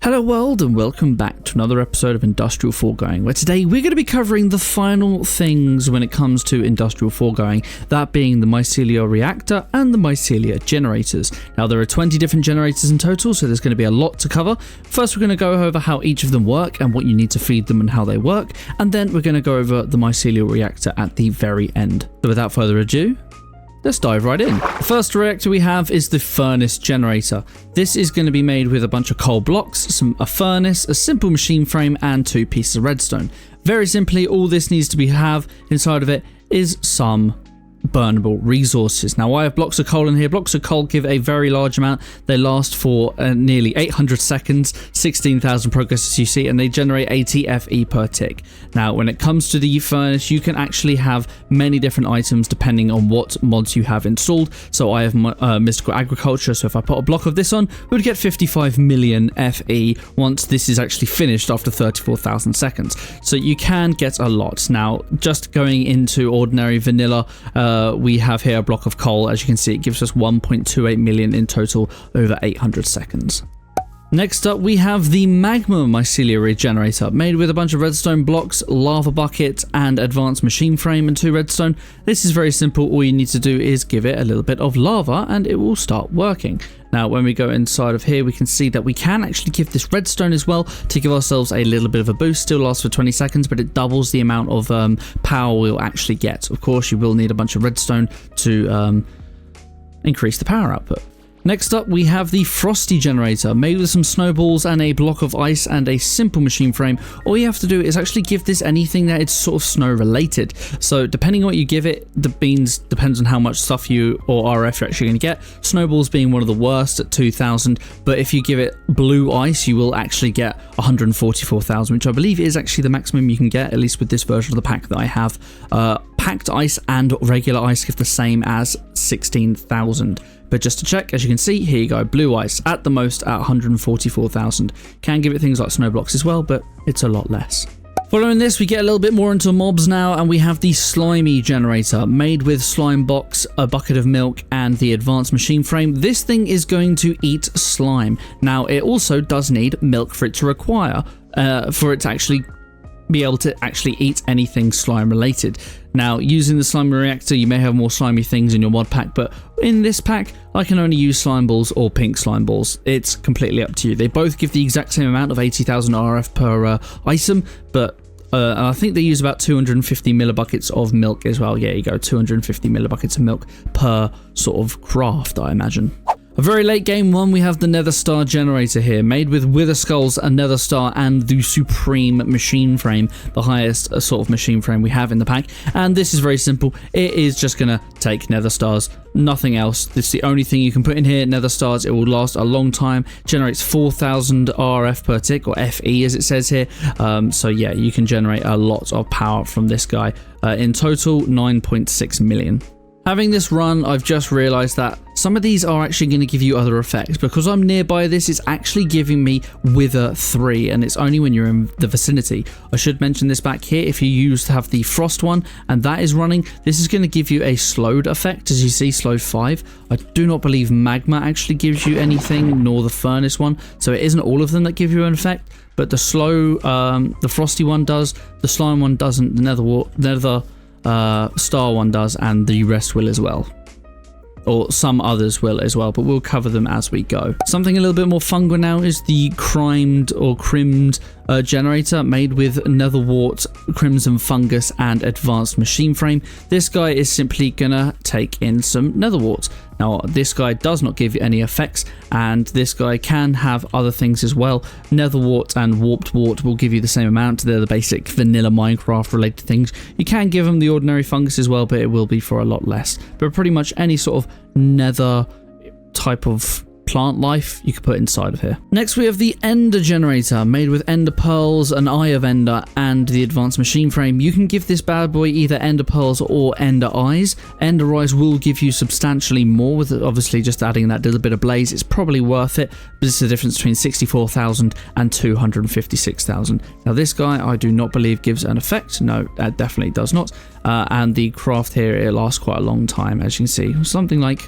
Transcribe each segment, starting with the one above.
Hello world and welcome back to another episode of Industrial Foregoing, where today we're going to be covering the final things when it comes to Industrial Foregoing, that being the Mycelial Reactor and the Mycelia generators. Now there are 20 different generators in total, so there's going to be a lot to cover. First we're going to go over how each of them work and what you need to feed them and how they work, and then we're going to go over the Mycelial Reactor at the very end. So without further ado, let's dive right in. The first reactor we have is the furnace generator. This is going to be made with a bunch of coal blocks, a furnace, a simple machine frame, and 2 pieces of redstone. Very simply, all this needs to have inside of it is some burnable resources. Now I have blocks of coal in here. Blocks of coal give a very large amount. They last for nearly 800 seconds, 16,000 progress as you see, and they generate 80 FE per tick. Now when it comes to the furnace, you can actually have many different items depending on what mods you have installed. So I have mystical agriculture, so if I put a block of this on, we would get 55 million FE once this is actually finished after 34,000 seconds. So you can get a lot. Now just going into ordinary vanilla, we have here a block of coal. As you can see, it gives us 1.28 million in total over 800 seconds. Next up, we have the Magma Mycelial Regenerator, made with a bunch of redstone blocks, lava bucket, and advanced machine frame and 2 redstone. This is very simple. All you need to do is give it a little bit of lava and it will start working. Now, when we go inside of here, we can see that we can actually give this redstone as well to give ourselves a little bit of a boost. Still lasts for 20 seconds, but it doubles the amount of power we'll actually get. Of course, you will need a bunch of redstone to increase the power output. Next up, we have the Frosty generator, made with some snowballs and a block of ice and a simple machine frame. All you have to do is actually give this anything that is sort of snow related. So depending on what you give it, depends on how much stuff you or RF you're actually going to get. Snowballs being one of the worst at 2,000, but if you give it blue ice, you will actually get 144,000, which I believe is actually the maximum you can get, at least with this version of the pack that I have. Packed ice and regular ice give the same as 16,000. But just to check, as you can see, here you go, blue ice at the most at 144,000. Can give it things like snow blocks as well, but it's a lot less. Following this, we get a little bit more into mobs now, and we have the Slimey generator, made with slime box, a bucket of milk, and the advanced machine frame. This thing is going to eat slime. Now, it also does need milk for it to require, for it to actually be able to actually eat anything slime related. Now, using the Slimy Reactor, you may have more slimy things in your mod pack, but in this pack, I can only use slime balls or pink slime balls. It's completely up to you. They both give the exact same amount of 80,000 RF per item, but I think they use about 250 millibuckets of milk as well. Yeah, you go, 250 millibuckets of milk per sort of craft, I imagine. A very late game one, we have the Netherstar generator here, made with Wither Skulls, a Netherstar, and the Supreme machine frame, the highest sort of machine frame we have in the pack. And this is very simple. It is just going to take Netherstars, nothing else. This is the only thing you can put in here, Netherstars. It will last a long time, generates 4,000 RF per tick, or FE as it says here. So yeah, you can generate a lot of power from this guy. In total, 9.6 million. Having this run, I've just realized that some of these are actually going to give you other effects. Because I'm nearby this, it's actually giving me Wither 3, and it's only when you're in the vicinity. I should mention this back here. If you used to have the Frost one, and that is running, this is going to give you a slowed effect, as you see, slowed 5. I do not believe Magma actually gives you anything, nor the Furnace one, so it isn't all of them that give you an effect. But the the Frosty one does, the Slime one doesn't, the Star one does, and the rest will as well, or some others will as well, but we'll cover them as we go. Something a little bit more fungal now is the crimmed generator, made with netherwort, crimson fungus, and advanced machine frame. This guy is simply gonna take in some netherwort. Now, this guy does not give you any effects, and this guy can have other things as well. Netherwort and warped wart will give you the same amount. They're the basic vanilla Minecraft related things. You can give them the ordinary fungus as well, but it will be for a lot less. But pretty much any sort of nether type of plant life you could put inside of here. Next, we have the Ender generator, made with Ender Pearls, an Eye of Ender, and the advanced machine frame. You can give this bad boy either Ender Pearls or Ender Eyes. Ender Eyes will give you substantially more, with obviously just adding that little bit of blaze. It's probably worth it, but it's the difference between 64,000 and 256,000. Now this guy I do not believe gives an effect. No, that definitely does not. And the craft here, it lasts quite a long time, as you can see. Something like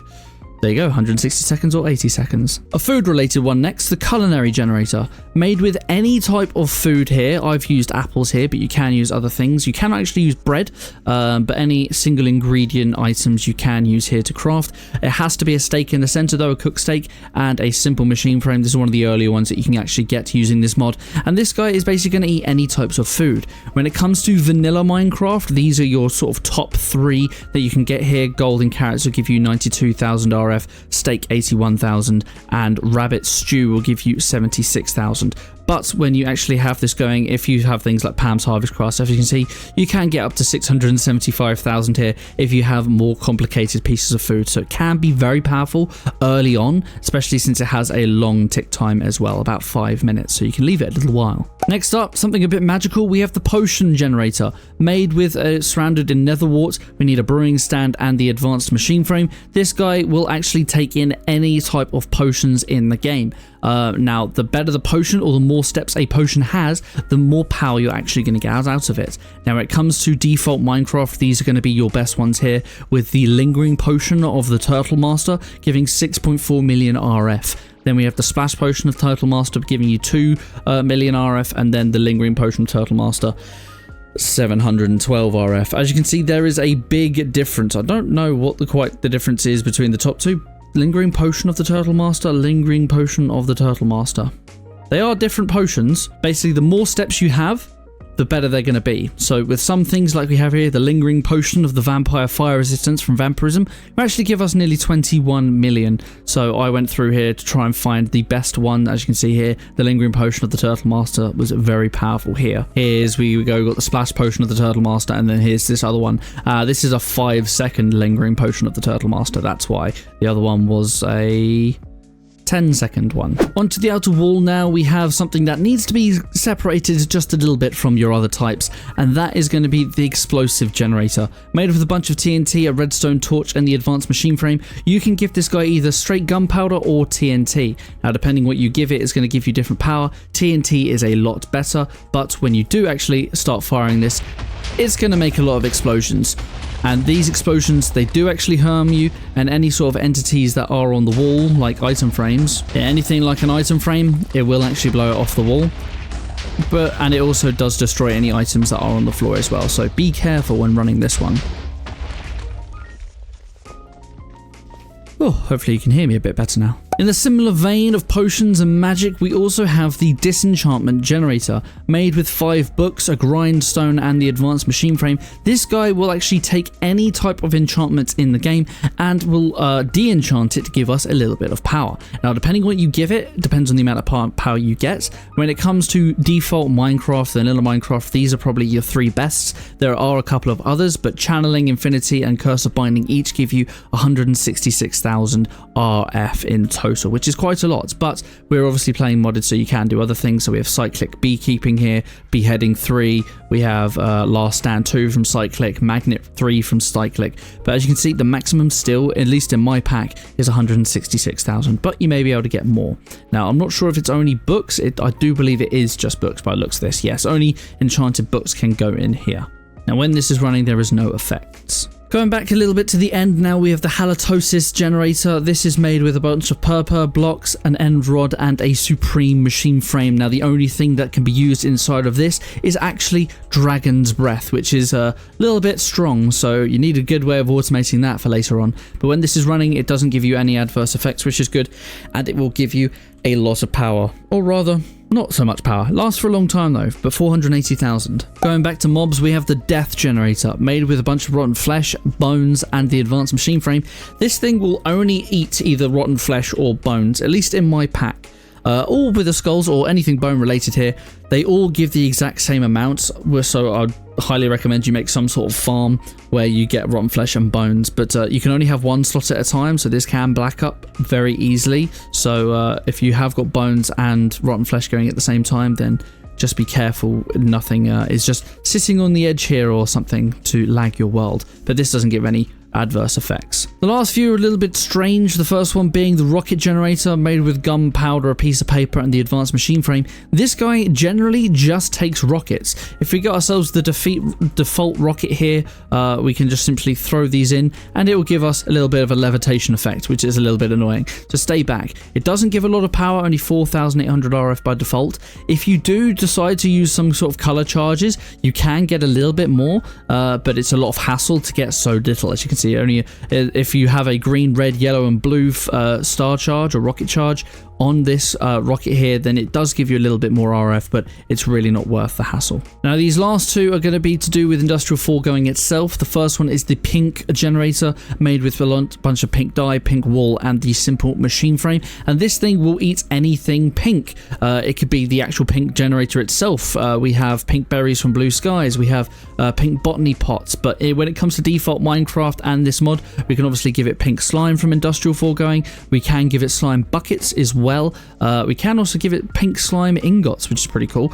There you go, 160 seconds or 80 seconds. A food related one next, the Culinary generator. Made with any type of food here. I've used apples here, but you can use other things. You can actually use bread, but any single ingredient items you can use here to craft. It has to be a steak in the center though, a cooked steak, and a simple machine frame. This is one of the earlier ones that you can actually get using this mod. And this guy is basically going to eat any types of food. When it comes to vanilla Minecraft, these are your sort of top 3 that you can get here. Golden carrots will give you 92,000 RF. Steak 81,000, and rabbit stew will give you 76,000. But when you actually have this going, if you have things like Pam's Harvest Craft, as you can see, you can get up to 675,000 here if you have more complicated pieces of food. So it can be very powerful early on, especially since it has a long tick time as well, about 5 minutes, so you can leave it a little while. Next up, something a bit magical, we have the potion generator. Made with surrounded in nether wart, we need a brewing stand and the advanced machine frame. This guy will actually take in any type of potions in the game. Now, the better the potion or the more steps a potion has, the more power you're actually going to get out of it. Now, when it comes to default Minecraft, these are going to be your best ones here, with the lingering potion of the Turtle Master giving 6.4 million RF. Then we have the Splash Potion of Turtle Master giving you 2 million RF, and then the Lingering Potion of Turtle Master 712 RF. As you can see, there is a big difference. I don't know what quite the difference is between the top 2. Lingering Potion of the Turtle Master, Lingering Potion of the Turtle Master. They are different potions. Basically, the more steps you have, the better they're going to be. So with some things like we have here, the Lingering Potion of the Vampire Fire Resistance from Vampirism, will actually give us nearly 21 million. So I went through here to try and find the best one. As you can see here, the Lingering Potion of the Turtle Master was very powerful here. Here's where we go, got the Splash Potion of the Turtle Master, and then here's this other one. This is a 5-second Lingering Potion of the Turtle Master. That's why the other one was a 10-second one. Onto the outer wall now, we have something that needs to be separated just a little bit from your other types, and that is going to be the explosive generator. Made with a bunch of TNT, a redstone torch, and the advanced machine frame, you can give this guy either straight gunpowder or TNT. Now, depending what you give it, it's going to give you different power. TNT is a lot better, but when you do actually start firing this, it's going to make a lot of explosions. And these explosions, they do actually harm you and any sort of entities that are on the wall, like item frames. Anything like an item frame, it will actually blow it off the wall. And it also does destroy any items that are on the floor as well, so be careful when running this one. Oh, hopefully you can hear me a bit better now. In the similar vein of potions and magic, we also have the Disenchantment generator. Made with 5 books, a grindstone, and the advanced machine frame, this guy will actually take any type of enchantments in the game and will de-enchant it to give us a little bit of power. Now, depending on what you give it, depends on the amount of power you get. When it comes to default Minecraft, vanilla Minecraft, these are probably your 3 bests. There are a couple of others, but Channeling, Infinity, and Curse of Binding each give you 166,000 RF in total, which is quite a lot, but we're obviously playing modded, so you can do other things. So we have Cyclic Beekeeping here, Beheading 3, we have Last Stand 2 from Cyclic, Magnet 3 from Cyclic, but as you can see, the maximum still, at least in my pack, is 166,000, but you may be able to get more. Now, I'm not sure if it's only books, I do believe it is just books by the looks of this. Yes, only enchanted books can go in here. Now, when this is running, there is no effects. Going back a little bit to the end now, we have the Halitosis generator. This is made with a bunch of purpur blocks, an end rod, and a supreme machine frame. Now, the only thing that can be used inside of this is actually Dragon's Breath, which is a little bit strong, so you need a good way of automating that for later on. But when this is running, it doesn't give you any adverse effects, which is good, and it will give you a lot of power, or rather, not so much power. Lasts for a long time though, but 480,000. Going back to mobs, we have the Death Generator, made with a bunch of rotten flesh, bones, and the advanced machine frame. This thing will only eat either rotten flesh or bones, at least in my pack. All with the skulls or anything bone related here, they all give the exact same amount, so I'd highly recommend you make some sort of farm where you get rotten flesh and bones, but you can only have 1 slot at a time, so this can black up very easily. So if you have got bones and rotten flesh going at the same time, then just be careful nothing is just sitting on the edge here or something to lag your world. But this doesn't give any adverse effects. The last few are a little bit strange, the first one being the rocket generator made with gunpowder, a piece of paper and the advanced machine frame. This guy generally just takes rockets. If we get ourselves the default rocket here, we can just simply throw these in and it will give us a little bit of a levitation effect, which is a little bit annoying. So stay back. It doesn't give a lot of power, only 4,800 RF by default. If you do decide to use some sort of color charges, you can get a little bit more, but it's a lot of hassle to get so little. As you can see, only if you have a green, red, yellow and blue star charge or rocket charge on this rocket here, then it does give you a little bit more RF, but it's really not worth the hassle. Now these last two are going to be to do with Industrial Foregoing itself. The first one is the pink generator made with a bunch of pink dye, pink wool and the simple machine frame, and this thing will eat anything pink. It could be the actual pink generator itself. We have pink berries from blue skies, we have pink botany pots, but when it comes to default Minecraft and this mod, we can obviously give it pink slime from Industrial Foregoing. We can give it slime buckets as well. We can also give it pink slime ingots, which is pretty cool.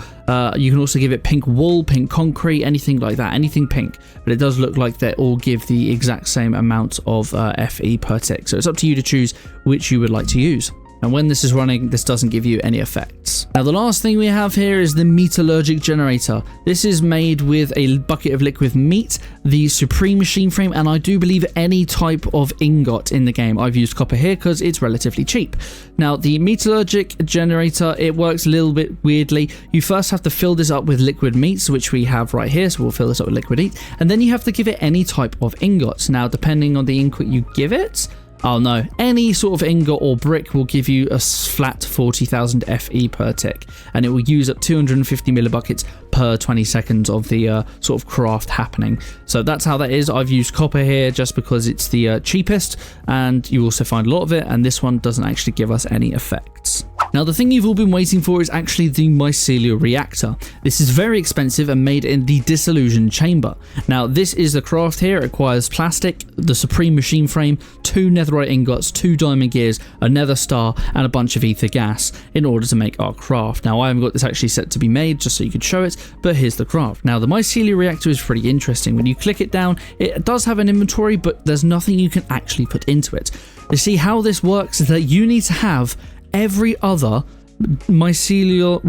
You can also give it pink wool, pink concrete, anything like that, anything pink, but it does look like they all give the exact same amount of FE per tick, so it's up to you to choose which you would like to use. And when this is running, this doesn't give you any effects. Now the last thing we have here is the Meatallurgic generator. This is made with a bucket of liquid meat, the supreme machine frame, and I do believe any type of ingot in the game. I've used copper here because it's relatively cheap. Now the Meatallurgic generator, it works a little bit weirdly. You first have to fill this up with liquid meats, which we have right here, so we'll fill this up with liquid meat, and then you have to give it any type of ingots. Now depending on the ingot you give it, oh no, any sort of ingot or brick will give you a flat 40,000 FE per tick, and it will use up 250 millibuckets per 20 seconds of the sort of craft happening. So that's how that is. I've used copper here just because it's the cheapest, and you also find a lot of it, and this one doesn't actually give us any effects. Now the thing you've all been waiting for is actually the Mycelial Reactor. This is very expensive and made in the Dissolution Chamber. Now this is the craft here. It requires plastic, the Supreme Machine Frame, 2 netherite ingots, 2 diamond gears, a Netherstar and a bunch of ether gas in order to make our craft. Now I haven't got this actually set to be made just so you could show it, but here's the craft. Now the Mycelial Reactor is pretty interesting. When you click it down, it does have an inventory, but there's nothing you can actually put into it. You see how this works is that you need to have every other Mycelial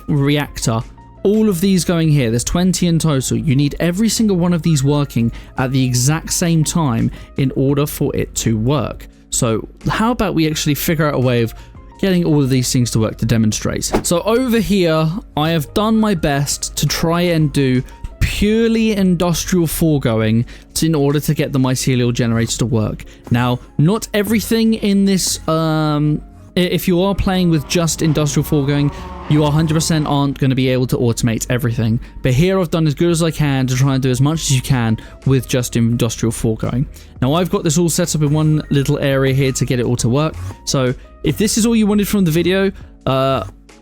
Reactor, all of these going here, there's 20 in total. You need every single one of these working at the exact same time in order for it to work. So how about we actually figure out a way of getting all of these things to work to demonstrate. So over here, I have done my best to try and do purely Industrial Foregoing in order to get the Mycelial generator to work. Now, not everything in this, if you are playing with just Industrial Foregoing, you 100% aren't going to be able to automate everything. But here I've done as good as I can to try and do as much as you can with just Industrial Foregoing. Now I've got this all set up in one little area here to get it all to work. So if this is all you wanted from the video,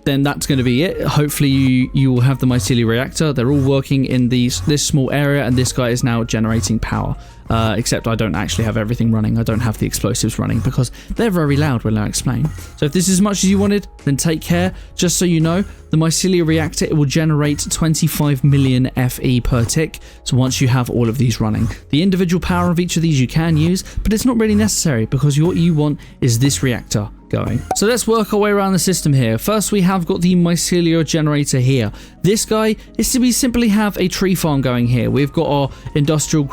then that's going to be it. Hopefully you will have the Mycelial Reactor. They're all working in this small area, and this guy is now generating power. Except I don't actually have everything running. I don't have the explosives running because they're very loud when I explain. So if this is as much as you wanted, then take care. Just so you know, the Mycelial Reactor, it will generate 25 million FE per tick. So once you have all of these running, the individual power of each of these you can use, but it's not really necessary because what you want is this reactor going. So let's work our way around the system here. First, we have got the Mycelial generator here. This guy is to simply have a tree farm going here. We've got our Industrial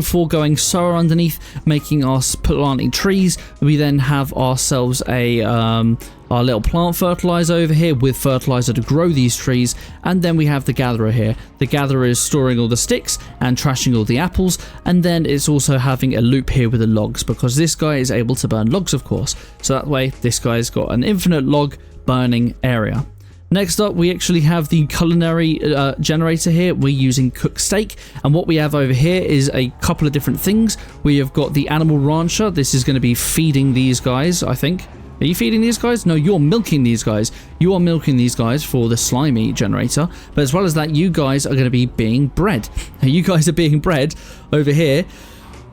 Foregoing sower underneath, making us planting trees. We then have ourselves our little plant fertilizer over here with fertilizer to grow these trees, and then we have the gatherer here. The gatherer is storing all the sticks and trashing all the apples, and then it's also having a loop here with the logs because this guy is able to burn logs, of course, so that way this guy's got an infinite log burning area. Next up, we actually have the Culinary generator here. We're using cooked steak, and what we have over here is a couple of different things. We have got the animal rancher. This is going to be feeding these guys, I think. Are you feeding these guys? No, you're milking these guys. You are milking these guys for the Slimey generator. But as well as that, you guys are going to be being bred. Now, you guys are being bred over here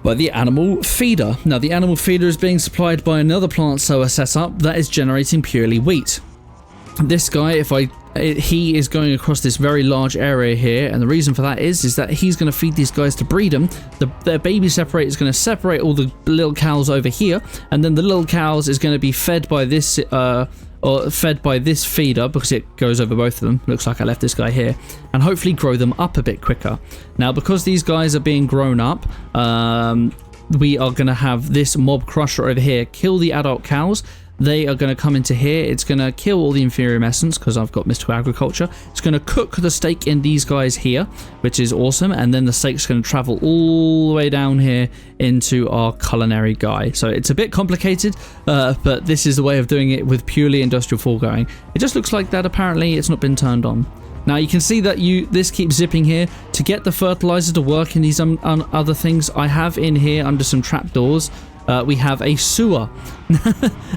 by the animal feeder. Now, the animal feeder is being supplied by another plant sower setup that is generating purely wheat. This guy, if I he is going across this very large area here, and the reason for that is that he's going to feed these guys to breed them. Their baby separator is going to separate all the little cows over here, and then the little cows is going to be fed by this feeder, because it goes over both of them. Looks like I left this guy here, and hopefully grow them up a bit quicker. Now, because these guys are being grown up, we are going to have this mob crusher over here kill the adult cows. They are going to come into here. It's going to kill all the inferior essence because I've got mystical agriculture. It's going to cook the steak in these guys here, which is awesome. And then the steak's going to travel all the way down here into our culinary guy. So it's a bit complicated, but this is the way of doing it with purely industrial foregoing. It just looks like that. Apparently, it's not been turned on. Now you can see that this keeps zipping here. To get the fertilizer to work in these other things, I have in here under some trapdoors. We have a sewer.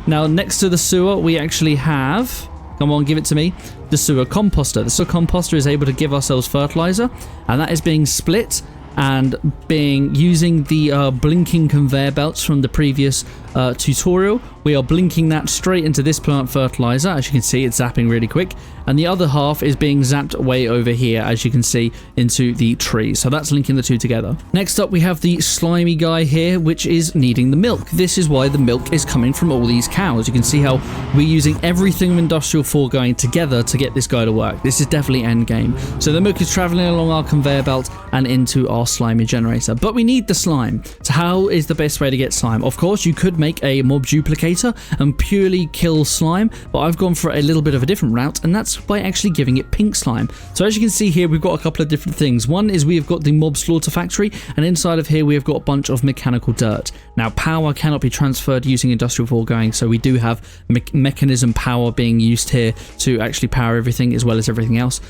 Now, next to the sewer, we actually have... Come on, give it to me. The sewer composter. The sewer composter is able to give ourselves fertilizer, and that is being split and using the blinking conveyor belts from the previous tutorial. We are blinking that straight into this plant fertilizer. As you can see, it's zapping really quick, and the other half is being zapped way over here, as you can see, into the tree. So that's linking the two together. Next up, we have the slimy guy here, which is needing the milk. This is why the milk is coming from all these cows. You can see how we're using everything of industrial foregoing together to get this guy to work. This is definitely end game. So the milk is traveling along our conveyor belt and into our slimy generator, but we need the slime. So how is the best way to get slime? Of course, you could make a mob duplicator and purely kill slime, but I've gone for a little bit of a different route, and that's by actually giving it pink slime. So as you can see here, we've got a couple of different things. One is we've got the mob slaughter factory, and inside of here we have got a bunch of mechanical dirt. Now, power cannot be transferred using industrial foregoing, so we do have mechanism power being used here to actually power everything as well as everything else.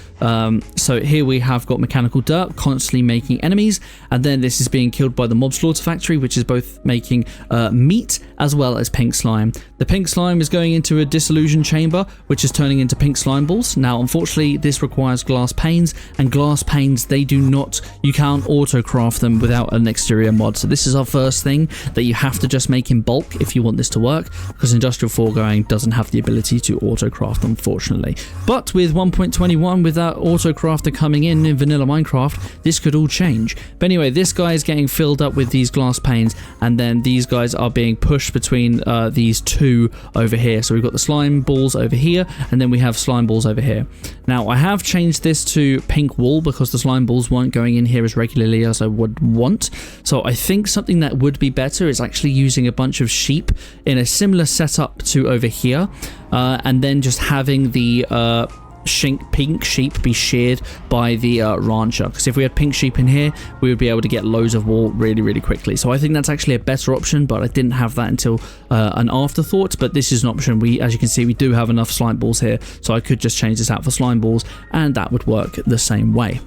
So here we have got mechanical dirt constantly making enemies, and then this is being killed by the mob slaughter factory, which is both making meat as well as pink slime. The pink slime is going into a dissolution chamber, which is turning into pink slime balls. Now, unfortunately, this requires glass panes, and glass panes, you can't auto craft them without an exterior mod. So this is our first thing that you have to just make in bulk if you want this to work, because industrial foregoing doesn't have the ability to auto craft, unfortunately. But with 1.21, with that auto crafter coming in vanilla Minecraft, this could all change. But anyway, this guy is getting filled up with these glass panes, and then these guys are being pushed between these two over here. So we've got the slime balls over here, and then we have slime balls over here. Now, I have changed this to pink wool because the slime balls weren't going in here as regularly as I would want. So I think something that would be better is actually using a bunch of sheep in a similar setup to over here, and then just having the pink sheep be sheared by the rancher, because if we had pink sheep in here, we would be able to get loads of wool really quickly. So I think that's actually a better option, but I didn't have that until an afterthought. But this is an option. As you can see, we do have enough slime balls here, so I could just change this out for slime balls, and that would work the same way.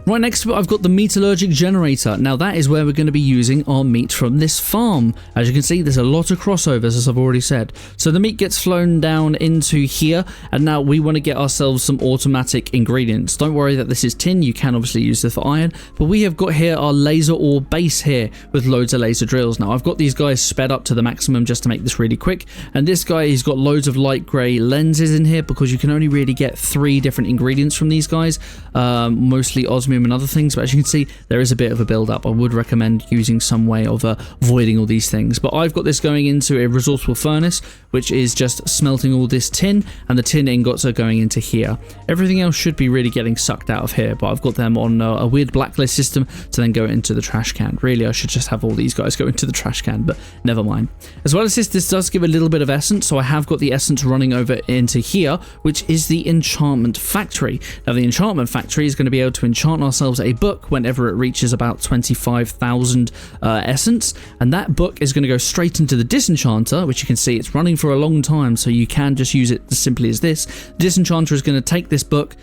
Right next to it, I've got the Meatallurgic generator. Now, that is where we're going to be using our meat from this farm. As you can see, there's a lot of crossovers, as I've already said. So the meat gets flown down into here, and now we want to get ourselves some automatic ingredients. Don't worry that this is tin. You can obviously use this for iron, but we have got here our laser ore base here with loads of laser drills. Now, I've got these guys sped up to the maximum just to make this really quick, and this guy, he's got loads of light grey lenses in here because you can only really get 3 different ingredients from these guys, mostly osmium and other things, but as you can see, there is a bit of a build up. I would recommend using some way of avoiding all these things, but I've got this going into a resourceful furnace, which is just smelting all this tin, and the tin ingots are going into here. Everything else should be really getting sucked out of here, but I've got them on a weird blacklist system to then go into the trash can. Really, I should just have all these guys go into the trash can, but never mind. As well as this does give a little bit of essence, so I have got the essence running over into here, which is the enchantment factory. Now, the enchantment factory is going to be able to enchant ourselves a book whenever it reaches about 25,000 essence, and that book is going to go straight into the disenchanter, which you can see it's running for a long time, so you can just use it as simply as this. The disenchanter is going to take this book,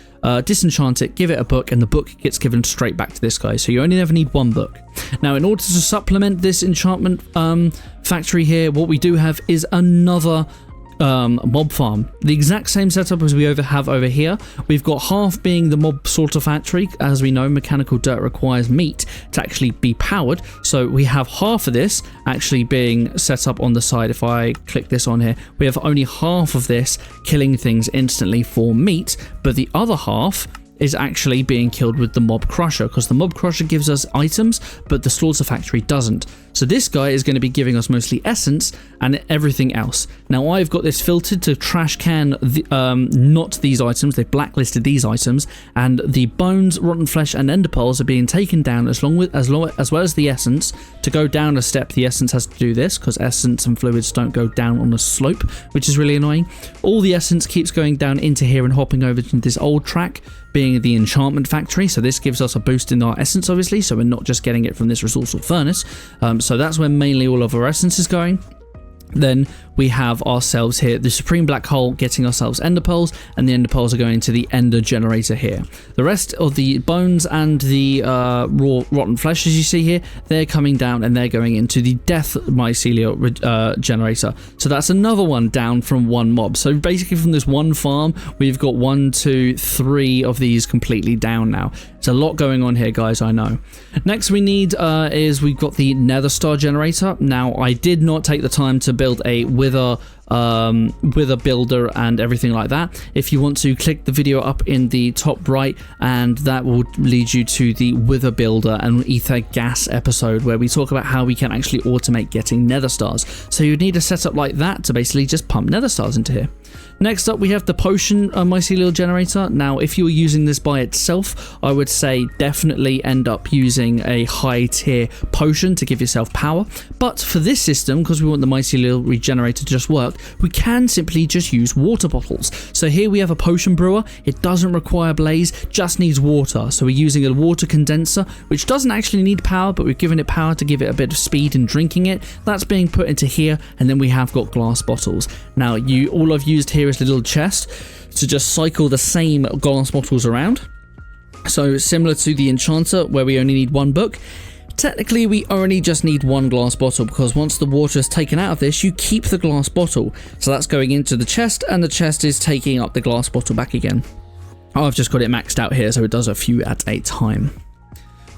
disenchant it, give it a book, and the book gets given straight back to this guy, so you only ever need 1 book. Now, in order to supplement this enchantment factory here, what we do have is another mob farm. The exact same setup as we have over here. We've got half being the mob slaughter factory. As we know, mechanical dirt requires meat to actually be powered, so we have half of this actually being set up on the side. If I click this on here, we have only half of this killing things instantly for meat, but the other half is actually being killed with the mob crusher, because the mob crusher gives us items but the slaughter factory doesn't. So this guy is going to be giving us mostly essence and everything else. Now I've got this filtered to trash can not these items. They've blacklisted these items, and the bones, rotten flesh and ender pearls are being taken down as well as the essence. To go down a step, the essence has to do this, because essence and fluids don't go down on a slope, which is really annoying. All the essence keeps going down into here and hopping over to this old track, being the enchantment factory. So this gives us a boost in our essence, obviously, so we're not just getting it from this resourceful furnace. So that's where mainly all of our essence is going. Then we have ourselves here the supreme black hole getting ourselves ender pearls, and the ender pearls are going to the ender generator here. The rest of the bones and the raw rotten flesh, as you see here, they're coming down and they're going into the death mycelial generator. So that's another one down from one mob. So basically from this one farm, we've got 1, 2, 3 of these completely down now. There's a lot going on here, guys, I know. Next we need is we've got the Netherstar generator. Now I did not take the time to build a wither builder and everything like that. If you want to, click the video up in the top right, and that will lead you to the wither builder and ether gas episode, where we talk about how we can actually automate getting nether stars. So you need a setup like that to basically just pump nether stars into here. Next up we have the potion mycelial generator. Now if you're using this by itself, I would say definitely end up using a high tier potion to give yourself power, but for this system, because we want the mycelial regenerator to just work, we can simply just use water bottles. So here we have a potion brewer. It doesn't require blaze, just needs water. So we're using a water condenser, which doesn't actually need power, but we've given it power to give it a bit of speed in drinking it. That's being put into here, and then we have got glass bottles. Now all I've used here is a little chest to just cycle the same glass bottles around. So similar to the enchanter, where we only need one book, technically we only just need one glass bottle, because once the water is taken out of this, you keep the glass bottle. So that's going into the chest, and the chest is taking up the glass bottle back again. I've just got it maxed out here, so it does a few at a time.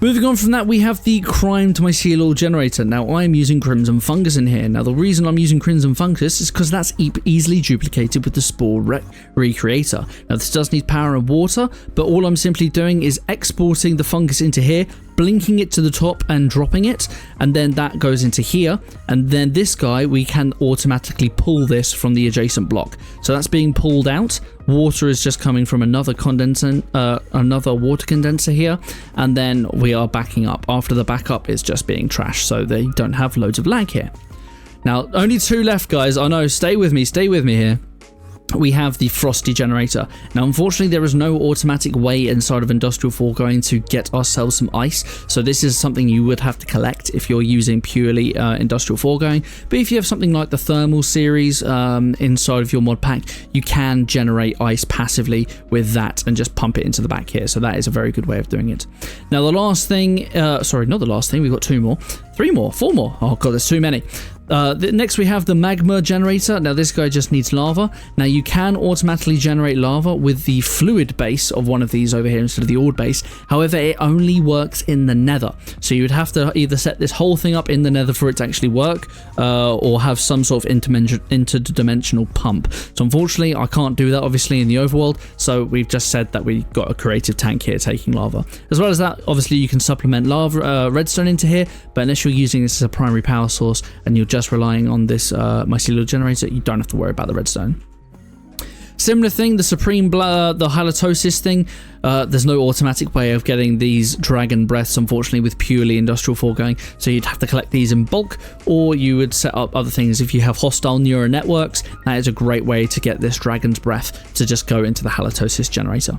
Moving on from that, we have the crimed mycelial generator. Now I'm using crimson fungus in here. Now the reason I'm using crimson fungus is because that's easily duplicated with the spore recreator. Now this does need power and water, but all I'm simply doing is exporting the fungus into here, blinking it to the top and dropping it, and then that goes into here, and then this guy, we can automatically pull this from the adjacent block. So that's being pulled out. Water is just coming from another water condenser here, and then we are backing up. After the backup, it's just being trashed, so they don't have loads of lag here. Now only 2 left, guys. I know, stay with me here. We have the Frosty generator. Now unfortunately there is no automatic way inside of Industrial Foregoing to get ourselves some ice, so this is something you would have to collect if you're using purely Industrial Foregoing. But if you have something like the thermal series inside of your mod pack, you can generate ice passively with that and just pump it into the back here. So that is a very good way of doing it. Now the last thing, sorry, not the last thing, we've got 2 more, 3 more, 4 more. Oh god, there's too many. Next we have the magma generator. Now this guy just needs lava. Now you can automatically generate lava with the fluid base of one of these over here instead of the ord base. However, it only works in the nether. So you would have to either set this whole thing up in the nether for it to actually work, or have some sort of interdimensional pump. So unfortunately I can't do that obviously in the overworld, so we've just said that we got a creative tank here taking lava. As well as that, obviously you can supplement lava redstone into here, but unless you're using this as a primary power source and you're just relying on this mycelial generator, you don't have to worry about the redstone. Similar thing, the supreme the halitosis thing, there's no automatic way of getting these dragon breaths unfortunately with purely Industrial Foregoing, so you'd have to collect these in bulk, or you would set up other things. If you have hostile neural networks, that is a great way to get this dragon's breath to just go into the halitosis generator.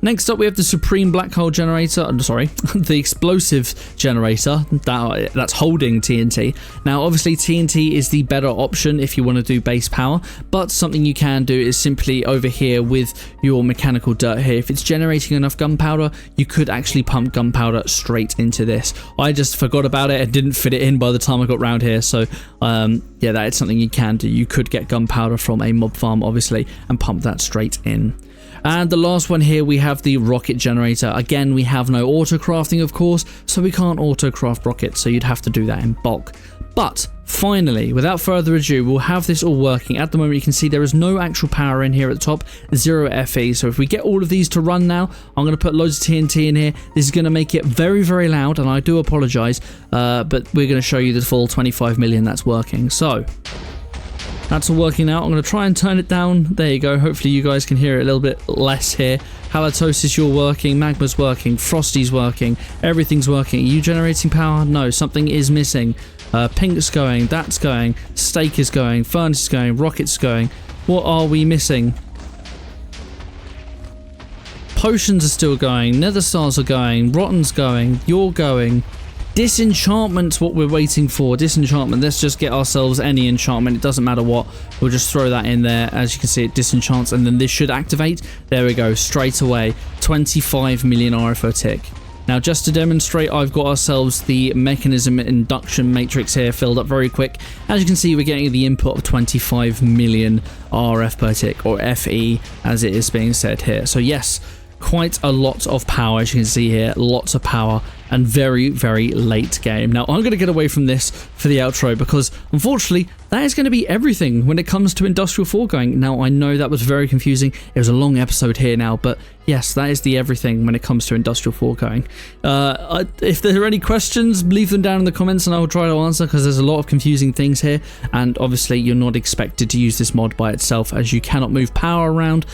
Next up, we have the Supreme Black Hole Generator. I'm sorry, the Explosive Generator that's holding TNT. Now, obviously, TNT is the better option if you want to do base power, but something you can do is simply over here with your mechanical dirt here. If it's generating enough gunpowder, you could actually pump gunpowder straight into this. I just forgot about it and didn't fit it in by the time I got round here. So, yeah, that is something you can do. You could get gunpowder from a mob farm, obviously, and pump that straight in. And the last one here, we have the rocket generator. Again, we have no auto crafting, of course, so we can't auto craft rockets, so you'd have to do that in bulk. But finally, without further ado, we'll have this all working. At the moment, you can see there is no actual power in here at the top, 0 FE. So if we get all of these to run now, I'm going to put loads of TNT in here. This is going to make it very, very loud, and I do apologize, but we're going to show you the full 25 million that's working. So that's all working now. I'm going to try and turn it down. There you go. Hopefully you guys can hear it a little bit less here. Halitosis, you're working. Magma's working. Frosty's working. Everything's working. Are you generating power? No, something is missing. Pink's going. That's going. Steak is going. Furnace is going. Rocket's going. What are we missing? Potions are still going. Netherstars are going. Rotten's going. You're going. Disenchantment's what we're waiting for. Disenchantment. Let's just get ourselves any enchantment. It doesn't matter what. We'll just throw that in there. As you can see, it disenchants, and then this should activate. There we go. Straight away. 25 million RFO tick. Now, just to demonstrate, I've got ourselves the mechanism induction matrix here filled up very quick. As you can see, we're getting the input of 25 million RF per tick, or FE, as it is being said here. So yes, quite a lot of power, as you can see here. Lots of power. And very, very late game. Now, I'm going to get away from this for the outro because, unfortunately, that is going to be everything when it comes to Industrial Foregoing. Now, I know that was very confusing. It was a long episode here now, but yes, that is the everything when it comes to Industrial Foregoing. If there are any questions, leave them down in the comments and I will try to answer because there's a lot of confusing things here. And obviously, you're not expected to use this mod by itself as you cannot move power around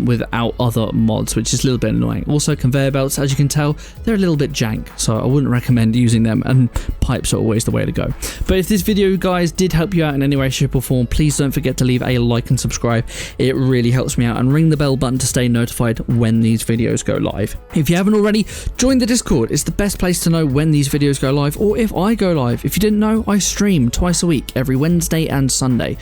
without other mods, which is a little bit annoying. Also, conveyor belts, as you can tell, they're a little bit jank. So I wouldn't recommend using them, and pipes are always the way to go. But if this video, guys, did help you out in any way, shape or form, please don't forget to leave a like and subscribe. It really helps me out, and ring the bell button to stay notified when these videos go live. If you haven't already, join the Discord. It's the best place to know when these videos go live, or if I go live. If you didn't know, I stream twice a week, every Wednesday and Sunday.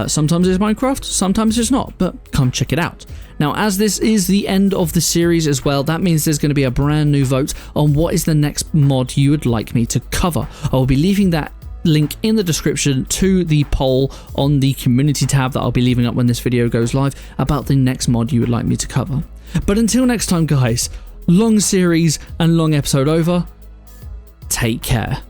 Sometimes it's Minecraft, sometimes it's not, but come check it out. Now, as this is the end of the series as well, that means there's going to be a brand new vote on what is the next mod you would like me to cover. I will be leaving that link in the description to the poll on the community tab that I'll be leaving up when this video goes live about the next mod you would like me to cover. But until next time, guys, long series and long episode over. Take care.